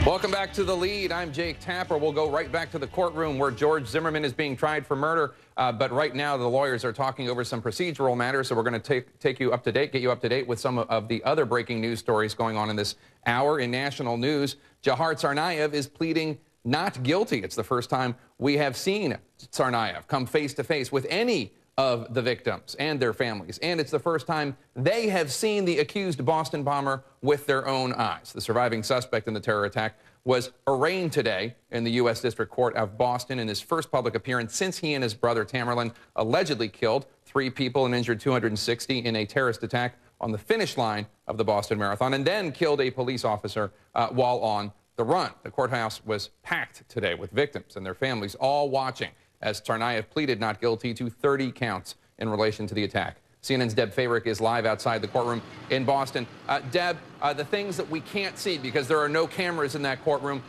Welcome back to The Lead. I'm Jake Tapper. We'll go right back to the courtroom where George Zimmerman is being tried for murder. But right now, the lawyers are talking over some procedural matters. So we're going to take you up to date, get you up to date with some of the other breaking news stories going on in this hour in national news. Dzhokhar Tsarnaev is pleading not guilty. It's the first time we have seen Tsarnaev come face to face with any of the victims and their families. And it's the first time they have seen the accused Boston bomber with their own eyes. The surviving suspect in the terror attack was arraigned today in the U.S. District Court of Boston in his first public appearance since he and his brother Tamerlan allegedly killed 3 people and injured 260 in a terrorist attack on the finish line of the Boston Marathon, and then killed a police officer while on the run. The courthouse was packed today with victims and their families all watching as Tsarnaev pleaded not guilty to 30 counts in relation to the attack. CNN's Deb Fayrick is live outside the courtroom in Boston. Deb, the things that we can't see because there are no cameras in that courtroom,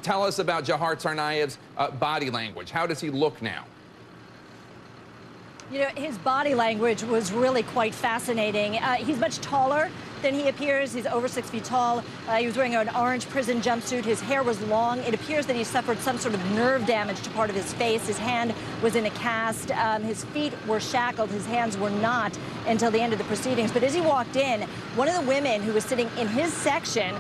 tell us about Dzhokhar Tsarnaev's body language. How does he look now? You know, his body language was really quite fascinating. He's much taller than he appears. He's over 6 feet tall. He was wearing an orange prison jumpsuit. His hair was long. It appears that he suffered some sort of nerve damage to part of his face. His hand was in a cast. His feet were shackled. His hands were not until the end of the proceedings. But as he walked in, one of the women who was sitting in his section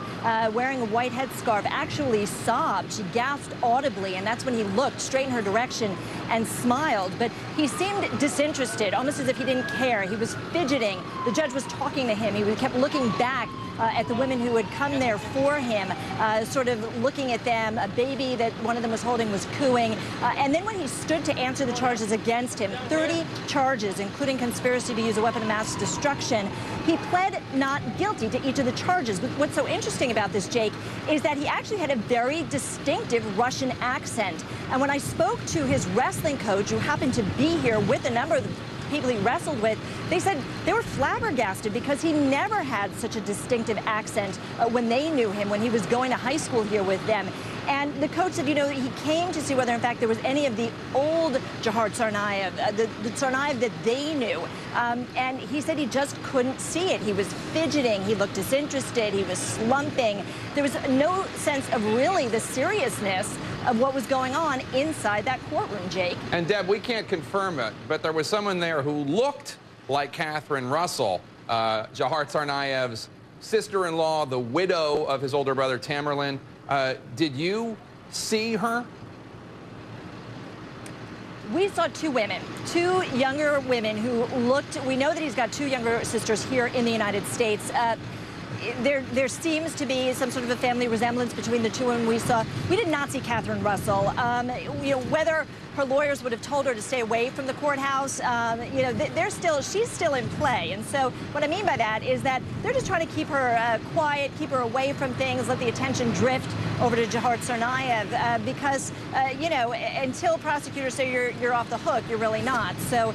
wearing a white headscarf actually sobbed. She gasped audibly, and that's when he looked straight in her direction and smiled. But he seemed disinterested, almost as if he didn't care. He was fidgeting. The judge was talking to him. He kept looking back at the women who had come there for him, sort of looking at them. A baby that one of them was holding was cooing. And then when he stood to answer the charges against him, 30 charges, including conspiracy to use a weapon of mass destruction, he pled not guilty to each of the charges. But what's so interesting about this, Jake, is that he actually had a very distinctive Russian accent. And when I spoke to his wrestling coach, who happened to be here with a number of the people he wrestled with, they said they were flabbergasted because he never had such a distinctive accent when they knew him, when he was going to high school here with them. And the coach said, you know, he came to see whether, in fact, there was any of the old Dzhokhar Tsarnaev, the Tsarnaev that they knew. And he said he just couldn't see it. He was fidgeting. He looked disinterested. He was slumping. There was no sense of really the seriousness of what was going on inside that courtroom, Jake. And Deb, we can't confirm it, but there was someone there who looked like Catherine Russell, Dzhokhar Tsarnaev's sister-in-law, the widow of his older brother Tamerlan. Did you see her? We saw 2 women, 2 younger women who looked, we know that he's got 2 younger sisters here in the United States. There seems to be some sort of a family resemblance between the 2 women we saw. We did not see Catherine Russell. You know, whether her lawyers would have told her to stay away from the courthouse, you know, she's still in play. And so what I mean by that is that they're just trying to keep her quiet, keep her away from things, let the attention drift over to Dzhokhar Tsarnaev, because, you know, until prosecutors say you're off the hook, you're really not. So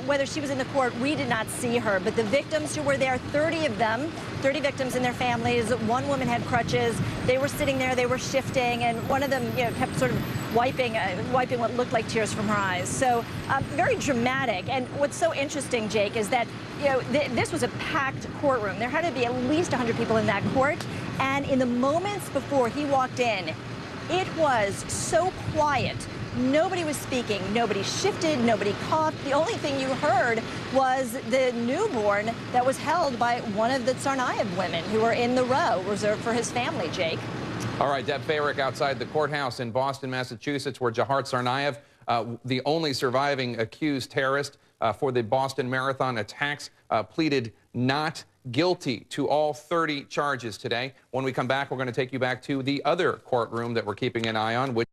whether she was in the court, we did not see her. But the victims who were there, 30 of them, 30 victims and their families. 1 woman had crutches. They were sitting there, they were shifting, and one of them, you know, kept sort of wiping what looked like tears from her eyes. So very dramatic. And what's so interesting, Jake, is that, you know, this was a packed courtroom. There had to be at least 100 people in that court. And in the moments before he walked in, it was so quiet. Nobody was speaking. Nobody shifted. Nobody coughed. The only thing you heard was the newborn that was held by one of the Tsarnaev women who were in the row reserved for his family, Jake. All right, Deb Fayrick outside the courthouse in Boston, Massachusetts, where Dzhokhar Tsarnaev, the only surviving accused terrorist for the Boston Marathon attacks, pleaded not guilty to all 30 charges today. When we come back, we're going to take you back to the other courtroom that we're keeping an eye on, which